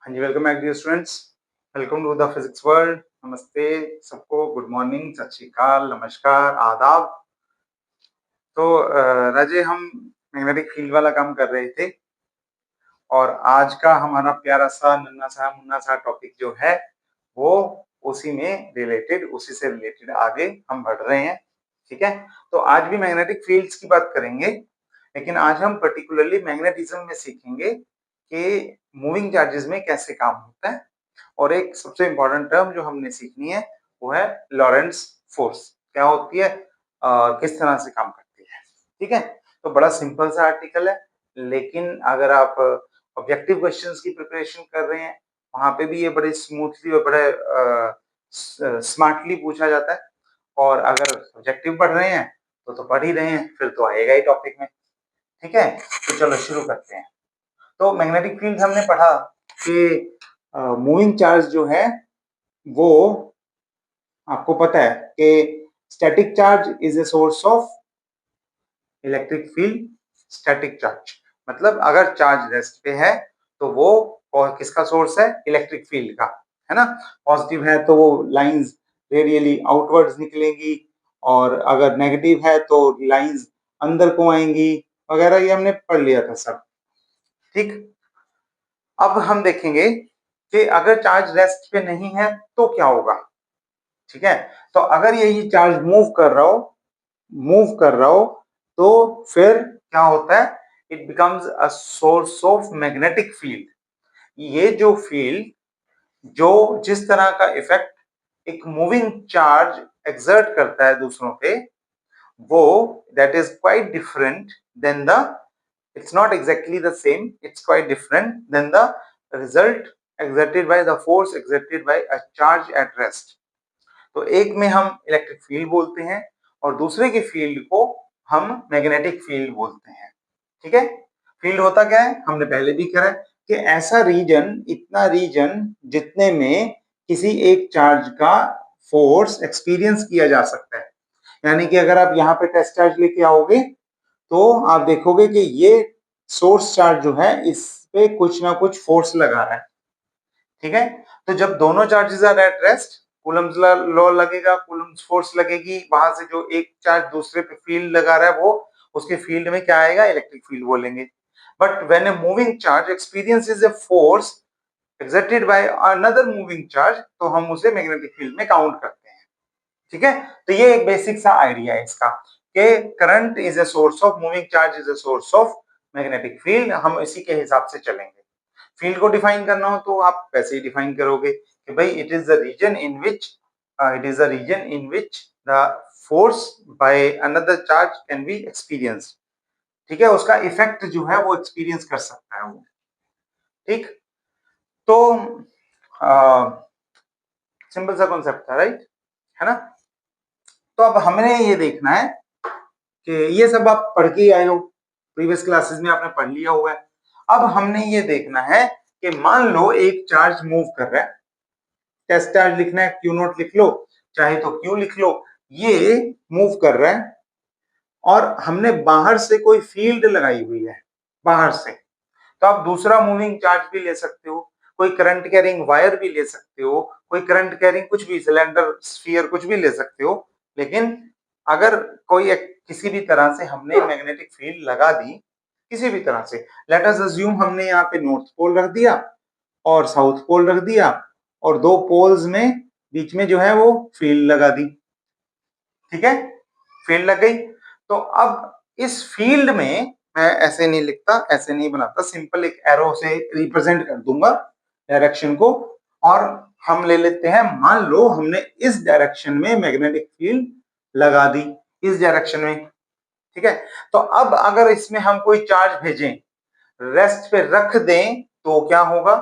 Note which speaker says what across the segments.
Speaker 1: हाँ जी, welcome back dear students. Welcome to the physics world. नमस्ते सबको, गुड मॉर्निंग, सत श्री अकाल, नमस्कार, आदाब। तो राजे हम मैग्नेटिक फील्ड वाला काम कर रहे थे और आज का हमारा प्यारा सा नन्ना सा मुन्ना सा टॉपिक जो है वो उसी से रिलेटेड आगे हम बढ़ रहे हैं। ठीक है, तो आज भी मैग्नेटिक फील्ड्स की बात करेंगे, लेकिन आज हम पर्टिकुलरली मैग्नेटिज्म में सीखेंगे कि मूविंग चार्जेस में कैसे काम होता है। और एक सबसे इंपॉर्टेंट टर्म जो हमने सीखनी है वो है लॉरेंट्ज फोर्स। क्या होती है, किस तरह से काम करती है। ठीक है, तो बड़ा सिंपल सा आर्टिकल है, लेकिन अगर आप ऑब्जेक्टिव क्वेश्चंस की प्रिपरेशन कर रहे हैं वहां पे भी ये बड़े स्मूथली और बड़े स्मार्टली पूछा जाता है। और अगर ऑब्जेक्टिव पढ़ रहे हैं तो पढ़ ही रहे हैं, फिर तो आएगा ही टॉपिक में। ठीक है, तो चलो शुरू करते हैं। तो मैग्नेटिक फील्ड हमने पढ़ा कि मूविंग चार्ज जो है वो आपको पता है कि static charge is a source of electric field. Static charge मतलब अगर चार्ज रेस्ट पे है तो वो और किसका सोर्स है, इलेक्ट्रिक फील्ड का, है ना। पॉजिटिव है तो वो लाइंस रेडियली आउटवर्ड्स निकलेंगी, और अगर नेगेटिव है तो लाइंस अंदर को आएंगी वगैरह, ये हमने पढ़ लिया था सब। ठीक, अब हम देखेंगे कि अगर चार्ज रेस्ट पे नहीं है तो क्या होगा। ठीक है, तो अगर यही चार्ज मूव कर रहा हो तो फिर क्या होता है, it becomes a source of magnetic field. ये जो फील्ड जो जिस तरह का इफेक्ट एक मूविंग चार्ज एक्सर्ट करता है दूसरों पे, वो that is quite different than the, it's not exactly the same, it's quite different than the result exerted by the force exerted by a charge at rest। तो एक में हम इलेक्ट्रिक फील्ड बोलते हैं और दूसरे की फील्ड को हम मैग्नेटिक फील्ड बोलते हैं। ठीक है, फील्ड होता क्या है, हमने पहले भी करा है कि ऐसा रीजन, इतना रीजन जितने में किसी एक चार्ज का फोर्स एक्सपीरियंस किया जा सकता है। यानी कि अगर आप यहाँ पे टेस्ट चार्ज लेके आओगे तो आप देखोगे कि ये सोर्स चार्ज जो है इस पे कुछ ना कुछ फोर्स लगा रहा है। ठीक है, तो जब दोनों charges are at rest, Coulomb's law लगेगा, कूलम्स फोर्स लगेगी, वहां से जो एक चार्ज दूसरे पे फील्ड लगा रहा है वो उसके फील्ड में क्या आएगा, इलेक्ट्रिक फील्ड बोलेंगे। But when a moving charge experiences a force exerted by another moving charge तो हम उसे मैग्नेटिक फील्ड में काउंट करते हैं। ठीक है, तो ये एक बेसिक सा आइडिया है इसका कि current is a source of, moving charge is a source of magnetic field. हम इसी के हिसाब से चलेंगे। फील्ड को डिफाइन करना हो तो आप वैसे ही डिफाइन करोगे कि भाई it is the region in which the force by another charge can be experienced. ठीक है, उसका इफेक्ट जो है वो एक्सपीरियंस कर सकता है वो। ठीक, तो सिंपल सा कॉन्सेप्ट था, राइट, है ना। तो अब हमने ये देखना है कि ये सब आप पढ़ के आए हो, प्रीवियस क्लासेस में आपने पढ़ लिया हुआ है। अब हमने ये देखना है कि मान लो एक चार्ज मूव कर रहा है, टेस्ट चार्ज लिखना है, क्यू नोट लिख लो, चाहे तो क्यू लिख लो। ये मूव कर रहा है और हमने बाहर से कोई फील्ड लगाई हुई है, बाहर से। तो आप दूसरा मूविंग चार्ज भी ले सकते हो, कोई करंट कैरिंग वायर भी ले सकते हो, कोई करंट कैरिंग कुछ भी, सिलेंडर, स्फीयर, कुछ भी ले सकते हो। लेकिन अगर कोई किसी भी तरह से हमने मैग्नेटिक फील्ड लगा दी, किसी भी तरह से, लेट अस अज्यूम हमने यहाँ पे नॉर्थ पोल रख दिया और साउथ पोल रख दिया और दो पोल्स में बीच में जो है वो फील्ड लगा दी। ठीक है, फील्ड लग गई। तो अब इस फील्ड में मैं ऐसे नहीं लिखता, ऐसे नहीं बनाता, सिंपल एक एरो से रिप्रेजेंट कर दूंगा डायरेक्शन को। और हम ले लेते हैं, मान लो हमने इस डायरेक्शन में मैग्नेटिक फील्ड लगा दी, इस डायरेक्शन में। ठीक है, तो अब अगर इसमें हम कोई चार्ज भेजें, रेस्ट पे रख दें तो क्या होगा,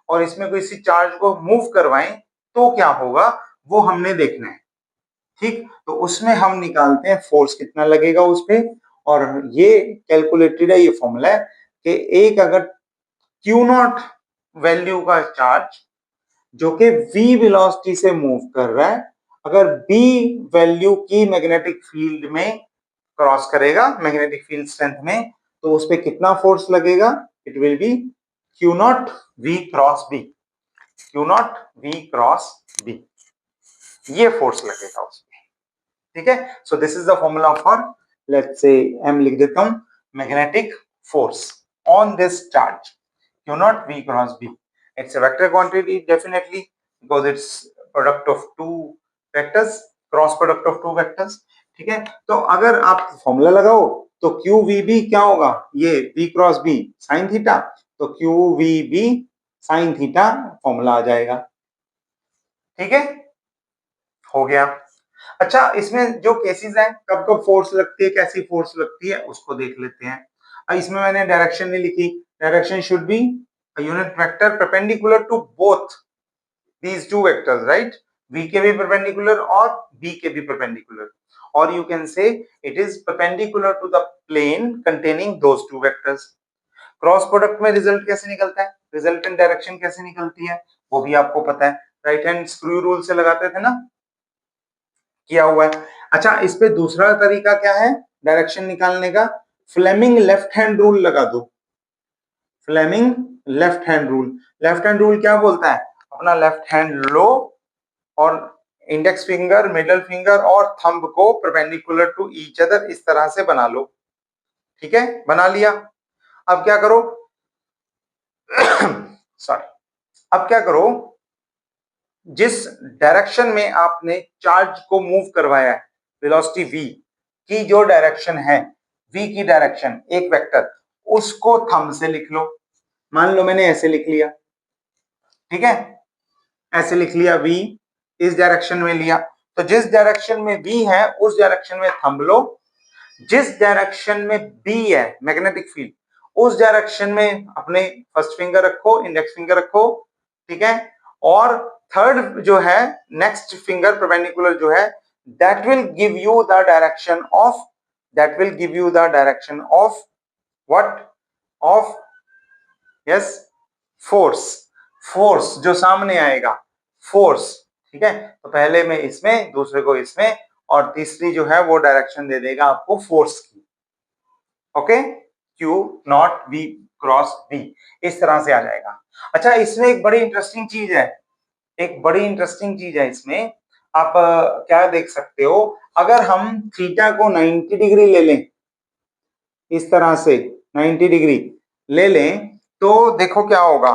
Speaker 1: और इसमें किसी चार्ज को मूव करवाएं तो क्या होगा, वो हमने देखना है। ठीक, तो उसमें हम निकालते हैं फोर्स कितना लगेगा उस पे, और ये कैलकुलेटेड है, ये फॉर्मूला है कि एक अगर क्यू नॉट वैल्यू का चार्ज जो कि v वेलोसिटी से मूव कर रहा है, अगर b वैल्यू की मैग्नेटिक फील्ड में क्रॉस करेगा, मैग्नेटिक फील्ड स्ट्रेंथ में, तो उस पे कितना फोर्स लगेगा, it will be q naught v cross b, q naught v cross b, ये फोर्स लगेगा उसमें, ठीक है। So this is the formula for, let's say m लिख देता हूं, magnetic force on this charge q naught v cross b. It's a vector quantity definitely because it's product of two vectors, cross product of two vectors, ठीक है। तो अगर आप formula लगाओ तो क्यू वी बी क्या होगा, ये V cross B sine theta, तो Q V B sine theta formula आ जाएगा, ठीक है, हो गया। अच्छा, इसमें जो केसेस हैं कब कब फोर्स लगती है, कैसी फोर्स लगती है उसको देख लेते हैं। इसमें मैंने डायरेक्शन नहीं लिखी, direction should be a unit vector perpendicular to both these two vectors, right? V के भी perpendicular और B के भी perpendicular, or you can say it is perpendicular to the plane containing those two vectors. Cross product में result कैसे निकलता है, resultant direction कैसे निकलती है वो भी आपको पता है, राइट हैंड स्क्रू रूल से लगाते थे ना, किया हुआ है। अच्छा, इस पे दूसरा तरीका क्या है डायरेक्शन निकालने का, फ्लेमिंग लेफ्ट हैंड रूल लगा दो, Fleming left hand rule. Left hand rule क्या बोलता है, अपना लेफ्ट हैंड लो और इंडेक्स फिंगर, मिडल फिंगर और थंब को परपेंडिकुलर टू ईच अदर इस तरह से बना लो, ठीक है, बना लिया। अब क्या करो सॉरी, अब क्या करो, जिस डायरेक्शन में आपने चार्ज को मूव करवाया है, वेलोसिटी v की जो डायरेक्शन है, v की डायरेक्शन एक वेक्टर, उसको थंब से लिख लो। मान लो मैंने ऐसे लिख लिया, ठीक है, ऐसे लिख लिया, v इस डायरेक्शन में लिया, तो जिस डायरेक्शन में v है उस डायरेक्शन में थंब लो, जिस डायरेक्शन में b है मैग्नेटिक फील्ड उस डायरेक्शन में अपने फर्स्ट फिंगर रखो, इंडेक्स फिंगर रखो, ठीक है, और थर्ड जो है नेक्स्ट फिंगर परपेंडिकुलर जो है, that will give you the direction of, that will give you the direction of what, of yes force, force जो सामने आएगा, फोर्स, ठीक है। तो पहले में इसमें, दूसरे को इसमें, और तीसरी जो है वो डायरेक्शन दे देगा आपको फोर्स की, okay, q naught v cross b, इस तरह से आ जाएगा। अच्छा, इसमें एक बड़ी इंटरेस्टिंग चीज है, एक बड़ी इंटरेस्टिंग चीज है इसमें, आप क्या देख सकते हो, अगर हम थीटा को 90 डिग्री ले लें, इस तरह से 90 डिग्री ले लें, तो देखो क्या होगा,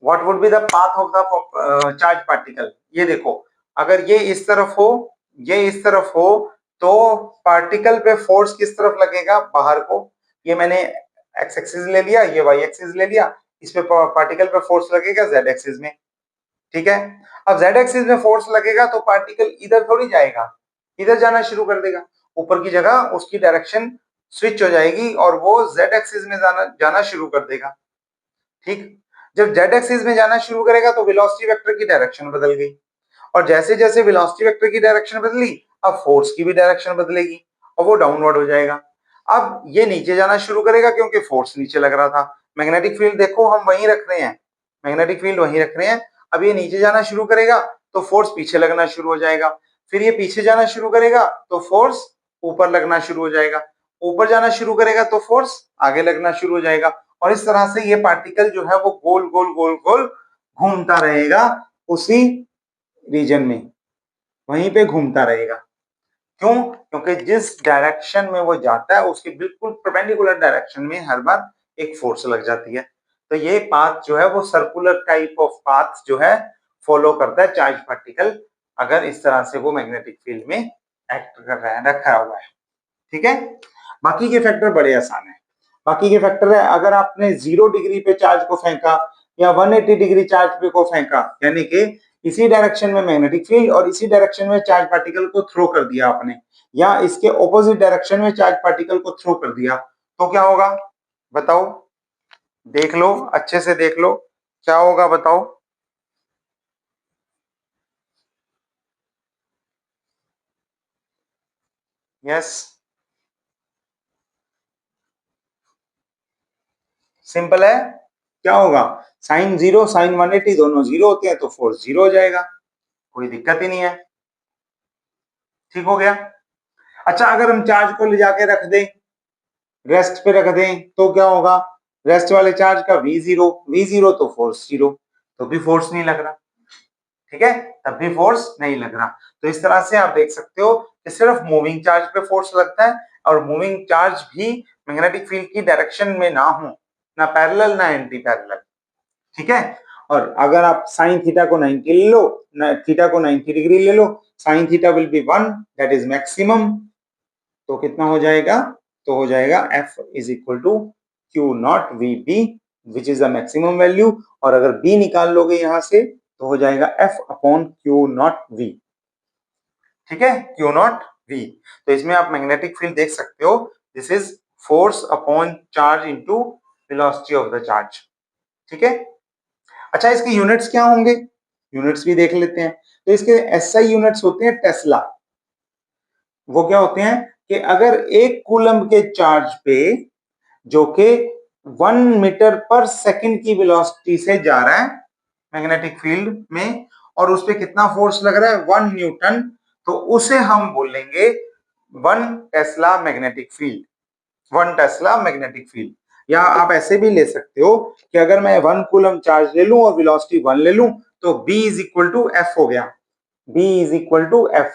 Speaker 1: what would be the path of the charge particle. ये देखो, अगर ये इस तरफ हो, ये इस तरफ हो, तो पार्टिकल पे फोर्स किस तरफ लगेगा, बाहर को। ये मैंने एक्स एक्सिस ले लिया, ये वाई एक्सिस ले लिया, इस पे पार्टिकल पे फोर्स लगेगा जेड एक्सिस में, ठीक है। अब जेड एक्सिस में फोर्स लगेगा तो पार्टिकल इधर थोड़ी जाएगा, इधर जाना शुरू कर देगा, ऊपर की जगह उसकी डायरेक्शन स्विच हो जाएगी और वो जेड एक्सिस में जाना जाना शुरू कर देगा, ठीक। जब जेड एक्सिस में जाना शुरू करेगा तो वेलोसिटी वेक्टर की डायरेक्शन बदल गई, और जैसे जैसे वेलोसिटी वेक्टर की डायरेक्शन बदली, अब फोर्स की भी डायरेक्शन बदलेगी और वो डाउनवर्ड हो जाएगा। अब ये नीचे जाना शुरू करेगा क्योंकि फोर्स नीचे लग रहा था, मैग्नेटिक फील्ड देखो हम वहीं रख रहे हैं, मैग्नेटिक फील्ड वहीं रख रहे हैं। अब ये नीचे जाना शुरू करेगा तो फोर्स पीछे लगना शुरू हो जाएगा, फिर ये पीछे जाना शुरू करेगा तो फोर्स ऊपर लगना शुरू हो जाएगा, ऊपर जाना शुरू करेगा तो फोर्स आगे लगना शुरू हो जाएगा, और इस तरह से ये पार्टिकल जो है वो गोल गोल गोल गोल घूमता रहेगा उसी रीजन में, वहीं पे घूमता रहेगा। क्यों, क्योंकि जिस डायरेक्शन में वो जाता है उसके बिल्कुल परपेंडिकुलर डायरेक्शन में हर बार एक फोर्स लग जाती है। तो ये पाथ जो है वो सर्कुलर टाइप ऑफ पाथ जो है फॉलो करता है चार्ज पार्टिकल, अगर इस तरह से वो मैग्नेटिक फील्ड में एक्ट कर रहा है, रखा हुआ है, ठीक है। बाकी के फैक्टर बड़े आसान है, बाकी के फैक्टर है, अगर आपने 0 डिग्री पे चार्ज को फेंका या 180 डिग्री चार्ज पे को फेंका, यानी कि इसी डायरेक्शन में मैग्नेटिक फील्ड और इसी डायरेक्शन में चार्ज पार्टिकल को थ्रो कर दिया आपने, या इसके ऑपोजिट डायरेक्शन में चार्ज पार्टिकल को थ्रो कर दिया, तो क्या होगा बताओ, देख लो अच्छे से देख लो, क्या होगा बताओ। यस, सिंपल है, क्या होगा, साइन 0 साइन 180 दोनों 0 होते हैं तो फोर्स 0 हो जाएगा, कोई दिक्कत ही नहीं है, ठीक हो गया। अच्छा, अगर हम चार्ज को ले जाके रख दें, रेस्ट पे रख दें, तो क्या होगा, रेस्ट वाले चार्ज का V0 तो फोर्स 0, तो भी फोर्स नहीं लग रहा, ठीक है, तब भी फोर्स नहीं लग रहा। तो इस तरह से आप देख सकते हो कि सिर्फ मूविंग चार्ज पे फोर्स लगता है, और मूविंग चार्ज भी मैग्नेटिक फील्ड की डायरेक्शन में ना हो, ना पैरेलल ना एंटी पैरेलल, ठीक है। और अगर आप साइन थीटा को 90 ले लो, थीटा को 90 डिग्री ले लो, sine theta will be 1, that is maximum. तो कितना हो जाएगा, तो हो जाएगा F is equal to Q naught V B, which is the maximum value. और अगर B निकाल लोगे यहां से तो हो जाएगा F upon q naught v, ठीक है, क्यू नॉट वी। तो इसमें आप मैग्नेटिक फील्ड देख सकते हो, this is force upon charge into velocity of the charge, ठीक है। अच्छा, इसके यूनिट्स क्या होंगे, यूनिट्स भी देख लेते हैं। तो इसके एसआई यूनिट्स होते हैं टेस्ला। वो क्या होते हैं कि अगर एक कूलम के चार्ज पे, जो कि 1 मीटर पर सेकंड की वेलोसिटी से जा रहा है मैग्नेटिक फील्ड में, और उस पे कितना फोर्स लग रहा है 1 न्यूटन, तो उसे हम बोलेंगे 1 Tesla magnetic field, 1 Tesla magnetic field. या आप ऐसे भी ले सकते हो कि अगर मैं 1 कूलम चार्ज ले लूं और वेलोसिटी 1 ले लूं, तो B is equal to F हो गया, B is equal to F.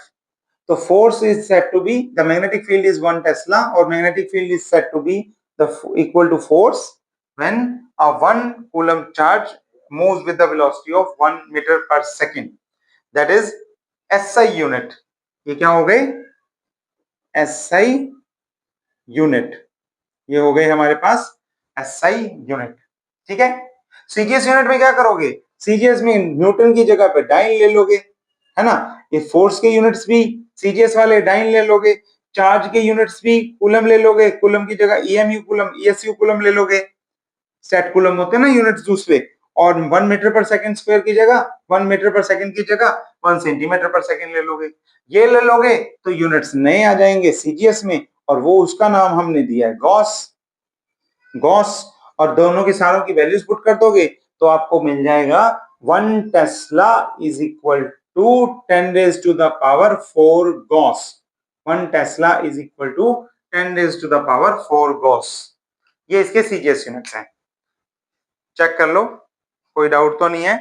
Speaker 1: तो force is said to be, the magnetic field is 1 Tesla, or magnetic field is said to be the equal to force when a 1 coulomb charge moves with the velocity of 1 meter per second, that is SI unit। ये क्या हो गए, SI unit, ये हो गए हमारे पास SI unit, ठीक है। सीजीएस यूनिट में क्या करोगे, सीजीएस में न्यूटन की जगह पे डाइन ले लोगे, है ना। ये फोर्स के यूनिट्स भी सीजीएस वाले डाइन ले लोगे, चार्ज के यूनिट्स भी कूलम ले लोगे, कूलम की जगह ईएमयू कूलम, ईएसयू कूलम ले लोगे, सेट कूलम होते हैं ना यूनिट्स दूसरे। और 1 मीटर पर सेकंड स्क्वायर की जगह, 1 मीटर पर सेकंड की जगह 1 सेंटीमीटर पर सेकंड ले लोगे, ये ले लोगे तो यूनिट्स नए आ जाएंगे सीजीएस में, और वो उसका नाम हमने दिया है गॉस, गॉस। और दोनों के सारों की वैल्यूज पुट कर दोगे तो आपको मिल जाएगा 1 tesla is equal to 10 raise to the power 4 gauss, 1 tesla is equal to 10 raise to the power 4 gauss. ये इसके सीजीएस यूनिट्स हैं, चेक कर लो, कोई डाउट तो नहीं है।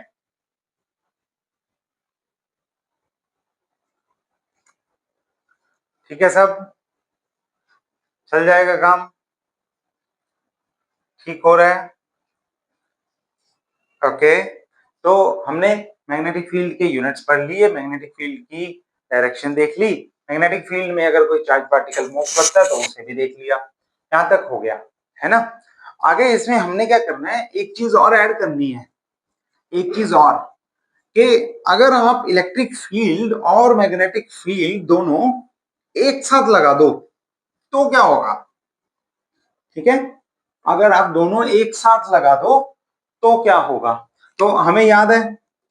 Speaker 1: ठीक है, सब चल जाएगा, काम ठीक हो रहा है, ओके। तो हमने मैग्नेटिक फील्ड के यूनिट्स पढ़ लिए, मैग्नेटिक फील्ड की डायरेक्शन देख ली, मैग्नेटिक फील्ड में अगर कोई चार्ज पार्टिकल मूव करता है तो उसे भी देख लिया, यहां तक हो गया, है ना। आगे इसमें हमने क्या करना है, एक चीज और ऐड करनी है, एक चीज और, कि अगर आप इलेक्ट्रिक फील्ड और मैग्नेटिक फील्ड दोनों एक साथ लगा दो तो क्या होगा, ठीक है। अगर आप दोनों एक साथ लगा दो तो क्या होगा। तो हमें याद है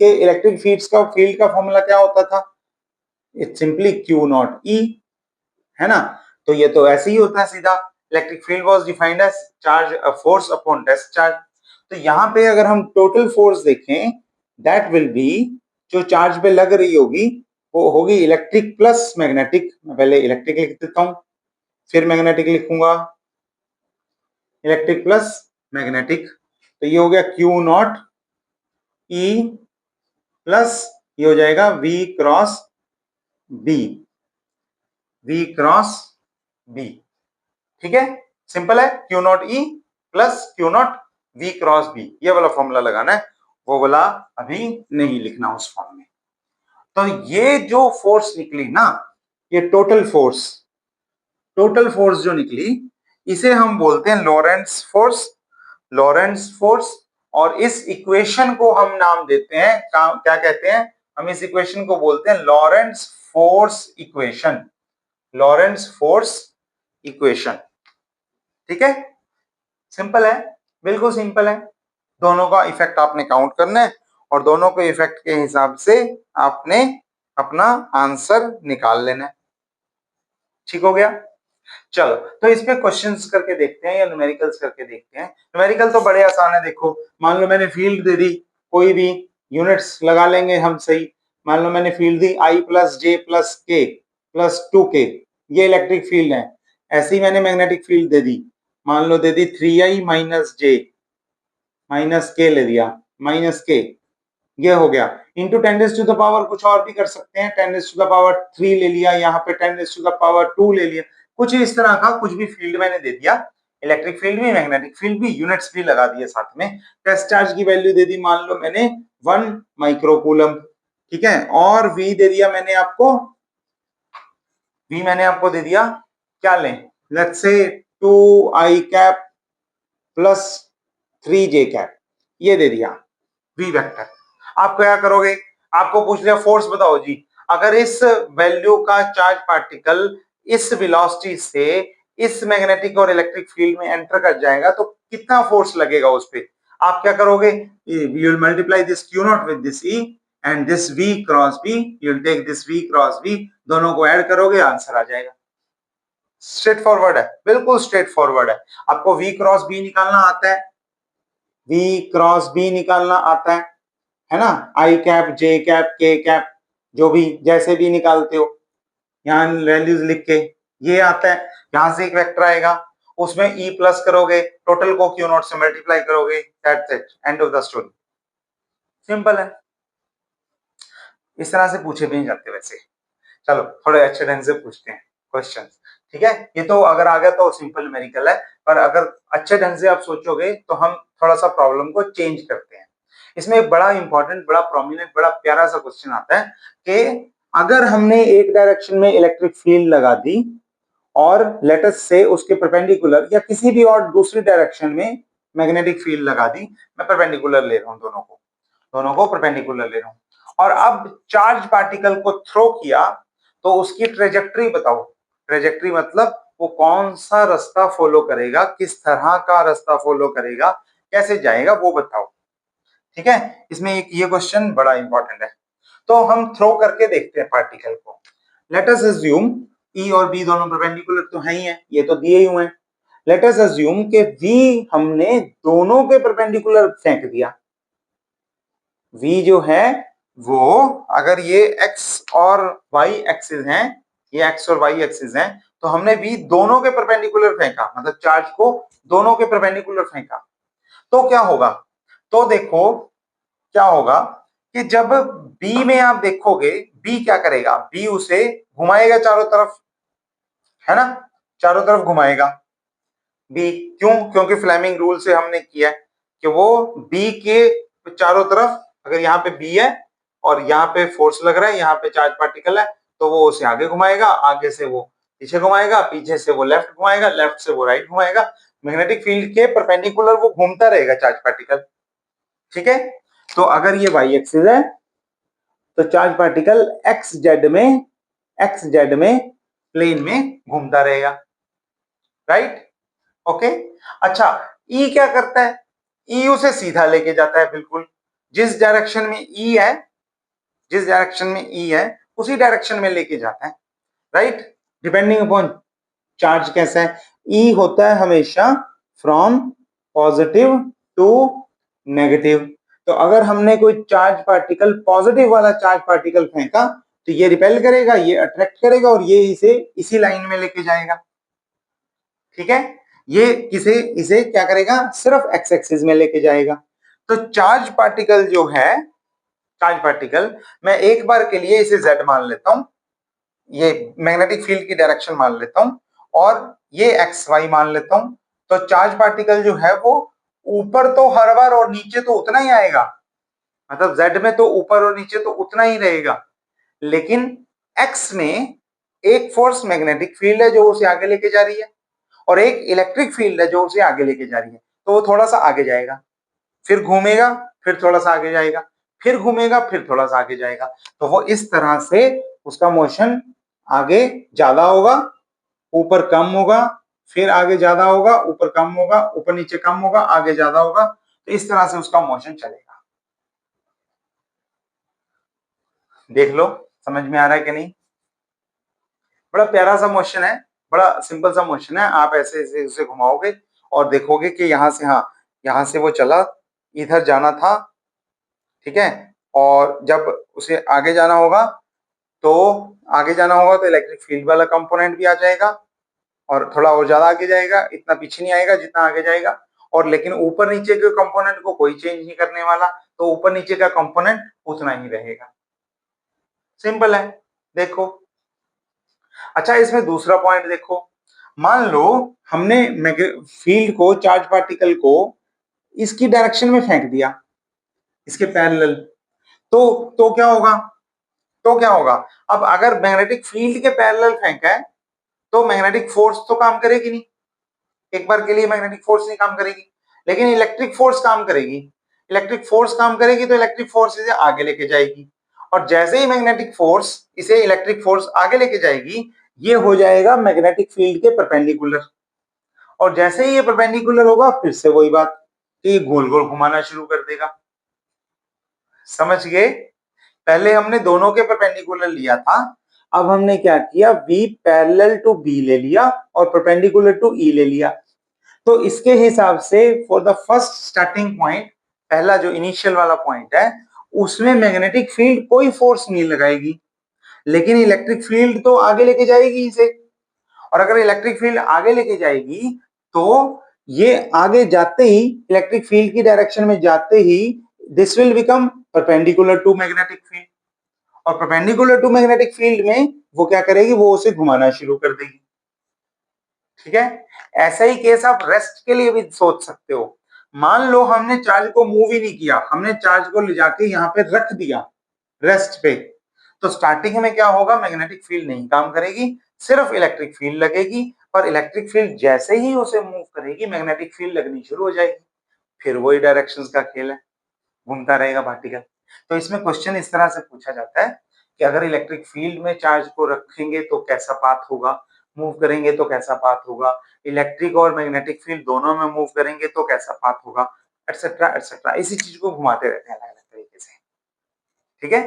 Speaker 1: कि इलेक्ट्रिक फील्ड का फॉर्मूला क्या होता था, इट्स सिंपली क्यू नॉट ई, है ना। तो ये तो ऐसे ही होता है सीधा, electric field was defined as charge force upon test charge. तो यहाँ पे अगर हम टोटल फोर्स देखें, दैट विल बी, जो चार्ज पे लग रही होगी वो होगी इलेक्ट्रिक प्लस मैग्नेटिक। मैं पहले इलेक्ट्रिक लिख देता हूं, फिर मैग्नेटिक लिखूंगा, इलेक्ट्रिक प्लस मैग्नेटिक। तो ये हो गया क्यू नॉट ई प्लस, ये हो जाएगा V cross B, V cross B, ठीक है, सिंपल है, Q not E plus Q not V cross B, ये वाला फॉर्मूला लगाना है, वो वाला अभी नहीं लिखना उस फॉर्म में। तो ये जो फोर्स निकली ना, ये टोटल फोर्स जो निकली, इसे हम बोलते हैं लॉरेंट्ज फोर्स, लॉरेंट्ज फोर्स। और इस इक्वेशन को हम नाम देते हैं, क्या कहते हैं, हम इस इक्वेशन को बोलते हैं लॉरेंट्ज फोर्स इक्वेशन, लॉरेंट्ज फोर्स इक्वेशन, ठीक है। सिंपल है, बिल्कुल सिंपल है, दोनों का इफेक्ट आपने काउंट करना है, और दोनों के इफेक्ट के हिसाब से आपने अपना आंसर निकाल लेना है, ठीक हो गया। चलो, तो इस पे क्वेश्चंस करके देखते हैं या न्यूमेरिकल्स करके देखते हैं। न्यूमेरिकल तो बड़े आसान है, देखो मान लो मैंने फील्ड दे दी, कोई भी यूनिट्स लगा लेंगे हम, सही। मान लो मैंने field the I plus J plus के प्लस 2K, ये इलेक्ट्रिक फील्ड है। ऐसे ही मैंने मैग्नेटिक फील्ड दे दी, मान लो दे दी 3i माइनस जे माइनस के ले दिया, माइनस के, ये हो गया इंटू 10 टू द पावर, कुछ और भी कर सकते हैं, 10 टू द पावर 3 ले लिया, यहाँ पे 10 टू द पावर 2 ले लिया, कुछ इस तरह का कुछ भी फील्ड मैंने दे दिया, इलेक्ट्रिक फील्ड भी मैग्नेटिक फील्ड भी, यूनिट्स भी लगा दिए साथ में। टेस्ट चार्ज की वैल्यू दे दी मान लो मैंने 1 माइक्रोकूलम, ठीक है, और वी दे दिया मैंने आपको, वी मैंने आपको दे दिया, क्या लें, let's say 2i cap plus 3j cap, ये दे दिया वी वेक्टर। आप क्या करोगे, आपको पूछ लिया फोर्स बताओ जी, अगर इस वैल्यू का चार्ज पार्टिकल इस वेलोसिटी से इस मैग्नेटिक और इलेक्ट्रिक फील्ड में एंटर कर जाएगा तो कितना फोर्स लगेगा उस पे, आप क्या करोगे, you will multiply this q naught with this E and this v cross b, you will take this v cross b, दोनों को ऐड करोगे आंसर आ जाएगा। स्ट्रेट फॉरवर्ड है, बिल्कुल स्ट्रेट फॉरवर्ड है। आपको v क्रॉस b निकालना आता है, v क्रॉस b निकालना आता है ना, आई कैप जे कैप के कैप जो भी जैसे भी निकालते हो, यहाँ वैल्यूज लिख के ये आता है, यहां से एक वेक्टर आएगा, उसमें ई प्लस करोगे, टोटल को क्यू नॉट से मल्टीप्लाई करोगे, that's it, end of the story. Simple है, इस तरह से पूछे भी नहीं जाते वैसे। चलो थोड़े अच्छे ढंग से पूछते हैं क्वेश्चंस, ठीक है, ये तो अगर आ गया तो सिंपल न्यूमेरिकल है, पर अगर अच्छे ढंग से आप सोचोगे तो हम थोड़ा सा प्रॉब्लम को चेंज करते हैं। इसमें एक बड़ा इंपॉर्टेंट, बड़ा प्रोमिनेंट, बड़ा प्यारा सा क्वेश्चन आता है कि अगर हमने एक डायरेक्शन में इलेक्ट्रिक फील्ड लगा दी और लेटस से उसके परपेंडिकुलर या किसी भी और दूसरी डायरेक्शन में मैग्नेटिक फील्ड लगा दी, मैं परपेंडिकुलर ले रहा हूं, दोनों को परपेंडिकुलर ले रहा हूं, और अब चार्ज पार्टिकल को थ्रो किया तो उसकी ट्रेजेक्टरी बताओ, ट्रेजेक्टरी मतलब वो कौन सा रास्ता फॉलो करेगा, किस तरह का रास्ता फॉलो करेगा, कैसे जाएगा वो बताओ, ठीक है। इसमें एक ये क्वेश्चन बड़ा इंपॉर्टेंट है, तो हम थ्रो करके देखते हैं पार्टिकल को। लेट अस अज्यूम ई और बी दोनों परपेंडिकुलर तो है ही है, ये तो दिए ही हुए हैं। लेट अस अज्यूम कि वी हमने दोनों के परपेंडिकुलर फेंक दिया, वी जो है वो, अगर ये एक्स और वाई एक्सिस हैं, ये एक्स और वाई एक्सिस हैं, तो हमने वी दोनों के परपेंडिकुलर फेंका, मतलब चार्ज को दोनों के परपेंडिकुलर फेंका, तो क्या होगा, तो देखो क्या होगा कि जब बी में आप देखोगे, बी क्या करेगा, बी उसे घुमाएगा चारों तरफ, है ना, चारों तरफ घुमाएगा बी, क्यों, क्योंकि फ्लेमिंग रूल से हमने किया है कि वो बी के चारों तरफ, अगर यहाँ पे बी है और यहाँ पे फोर्स लग रहा है, यहाँ पे चार्ज पार्टिकल है, तो वो उसे आगे घुमाएगा, आगे से वो पीछे घुमाएगा, पीछे से वो लेफ्ट घुमाएगा, लेफ्ट से वो राइट घुमाएगा, मैग्नेटिक फील्ड के परपेंडिकुलर वो घूमता रहेगा चार्ज पार्टिकल, ठीक है। तो अगर ये वाई एक्सिस है तो चार्ज पार्टिकल एक्स जेड में प्लेन में घूमता रहेगा, राइट, ओके। अच्छा, ई क्या करता है, ई उसे सीधा लेके जाता है, बिल्कुल जिस डायरेक्शन में ई है, जिस डायरेक्शन में ई है उसी डायरेक्शन में लेके जाता है, राइट, डिपेंडिंग अपॉन चार्ज कैसा है, ई होता है हमेशा फ्रॉम पॉजिटिव टू नेगेटिव, तो अगर हमने कोई चार्ज पार्टिकल, पॉजिटिव वाला चार्ज पार्टिकल फेंका तो ये रिपेल करेगा, ये अट्रैक्ट करेगा और ये इसे इसी लाइन में लेके जाएगा, ठीक है, ये किसे इसे क्या करेगा, सिर्फ एक्स एक्सिस में लेके जाएगा। तो चार्ज पार्टिकल जो है, चार्ज पार्टिकल, मैं एक बार के लिए इसे z मान लेता हूं, ये मैग्नेटिक फील्ड की डायरेक्शन मान लेता हूं, और ये एक्स वाई मान लेता हूं, तो चार्ज पार्टिकल जो है वो ऊपर तो हर बार और नीचे तो उतना ही आएगा, मतलब z में तो ऊपर और नीचे तो उतना ही रहेगा, लेकिन x में एक फोर्स मैग्नेटिक फील्ड है जो उसे आगे लेके जा रही है, और एक इलेक्ट्रिक फील्ड है जो उसे आगे लेके जा रही है, तो वो थोड़ा सा आगे जाएगा, फिर घूमेगा, फिर थोड़ा सा आगे जाएगा, फिर घूमेगा, फिर थोड़ा सा आगे जाएगा, तो वो इस तरह से उसका मोशन आगे ज्यादा होगा, ऊपर कम होगा, फिर आगे ज्यादा होगा, ऊपर कम होगा, ऊपर नीचे कम होगा, आगे ज्यादा होगा, तो इस तरह से उसका मोशन चलेगा। देख लो समझ में आ रहा है कि नहीं, बड़ा प्यारा सा मोशन है, बड़ा सिंपल सा मोशन है, आप ऐसे ऐसे उसे घुमाओगे और देखोगे कि यहाँ से, हाँ यहाँ से वो चला, इधर जाना था, ठीक है, और जब उसे आगे जाना होगा तो, आगे जाना होगा तो इलेक्ट्रिक फील्ड वाला कंपोनेंट भी आ जाएगा, और थोड़ा और ज्यादा आगे जाएगा, इतना पीछे नहीं आएगा जितना आगे जाएगा। और लेकिन ऊपर नीचे के कंपोनेंट को कोई चेंज नहीं करने वाला, तो ऊपर नीचे का कंपोनेंट उतना ही रहेगा। सिंपल है, देखो। अच्छा, इसमें दूसरा पॉइंट देखो, मान लो हमने फील्ड को, चार्ज पार्टिकल को इसकी डायरेक्शन में फेंक दिया, इसके पैरेलल, तो क्या होगा? अब अगर मैग्नेटिक फील्ड के पैरेलल फेंका है तो मैग्नेटिक फोर्स तो काम करेगी नहीं, एक बार के लिए मैग्नेटिक फोर्स नहीं काम करेगी, लेकिन इलेक्ट्रिक फोर्स काम करेगी। इलेक्ट्रिक फोर्स काम करेगी तो इलेक्ट्रिक फोर्स इसे आगे लेके जाएगी, और जैसे ही मैग्नेटिक फोर्स इसे इलेक्ट्रिक फोर्स आगे लेके जाएगी, ये हो जाएगा मैग्नेटिक फील्ड के परपेंडिकुलर। और जैसे ही ये परपेंडिकुलर होगा, फिर से वही बात कि ये गोल गोल घुमाना शुरू कर देगा। समझ गए? पहले हमने दोनों के परपेंडिकुलर लिया था, अब हमने क्या किया, V पैरेलल टू B ले लिया और परपेंडिकुलर टू E ले लिया। तो इसके हिसाब से for the first starting point, पहला जो इनिशियल वाला पॉइंट है, उसमें मैग्नेटिक फील्ड कोई फोर्स नहीं लगाएगी, लेकिन इलेक्ट्रिक फील्ड तो आगे लेके जाएगी इसे। और अगर इलेक्ट्रिक फील्ड आगे लेके जाएगी तो ये आगे जाते ही, इलेक्ट्रिक फील्ड की डायरेक्शन में जाते ही, this will become perpendicular to magnetic field. और परपेंडिकुलर टू मैग्नेटिक फील्ड में वो क्या करेगी, वो उसे घुमाना शुरू कर देगी। ठीक है? ऐसा ही केस आप रेस्ट के लिए भी सोच सकते हो। मान लो हमने चार्ज को मूव ही नहीं किया, हमने चार्ज को ले जाके यहाँ पे रख दिया रेस्ट पे, तो स्टार्टिंग में क्या होगा, मैग्नेटिक फील्ड नहीं काम करेगी, सिर्फ इलेक्ट्रिक फील्ड लगेगी। और इलेक्ट्रिक फील्ड जैसे ही उसे मूव करेगी, मैग्नेटिक फील्ड लगनी शुरू हो जाएगी। फिर वही डायरेक्शंस का खेल है, घूमता रहेगा पार्टिकल। तो इसमें क्वेश्चन इस तरह से पूछा जाता है कि अगर इलेक्ट्रिक फील्ड में चार्ज को रखेंगे तो कैसा पाथ होगा, मूव करेंगे तो कैसा पाथ होगा, इलेक्ट्रिक और मैग्नेटिक फील्ड दोनों में मूव करेंगे तो कैसा पाथ होगा, एटसेट्रा एटसेट्रा। इसी चीज को घुमाते रहते हैं अलग अलग तरीके से। ठीक है?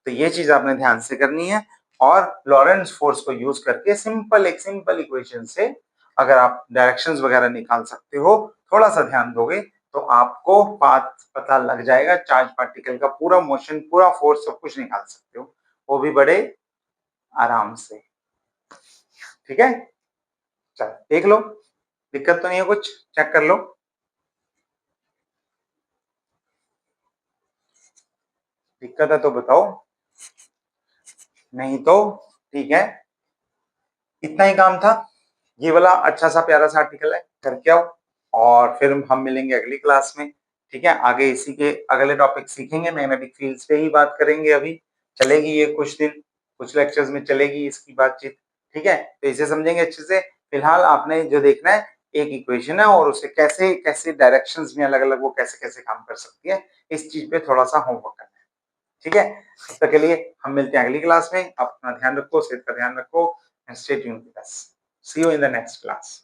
Speaker 1: तो ये चीज आपने ध्यान से करनी है। और लॉरेंट्ज फोर्स को यूज करके एक सिंपल इक्वेशन से अगर आप डायरेक्शंस वगैरह निकाल सकते हो, थोड़ा सा ध्यान दोगे तो आपको पाथ पता लग जाएगा, चार्ज पार्टिकल का पूरा मोशन, पूरा फोर्स, सब कुछ निकाल सकते हो, वो भी बड़े आराम से। ठीक है? चलो देख लो, दिक्कत तो नहीं है, कुछ चेक कर लो। दिक्कत है तो बताओ, नहीं तो ठीक है। इतना ही काम था, ये वाला अच्छा सा प्यारा सा आर्टिकल है, करके आओ। और फिर हम मिलेंगे अगली क्लास में। ठीक है? आगे इसी के अगले टॉपिक सीखेंगे, मैग्नेटिक फील्ड्स पे ही बात करेंगे। अभी चलेगी ये कुछ दिन, कुछ लेक्चर्स में चलेगी इसकी बातचीत। ठीक है? तो इसे समझेंगे अच्छे से। फिलहाल आपने जो देखना है, एक इक्वेशन है और उसे कैसे कैसे डायरेक्शंस में अलग अलग वो कैसे कैसे काम कर सकती है, इस चीज पे थोड़ा सा होमवर्क करना है। ठीक है? तब तक के लिए हम मिलते हैं अगली क्लास में। आप अपना ध्यान रखो, सेहत का ध्यान रखो, and stay tuned with us. See you in the next class.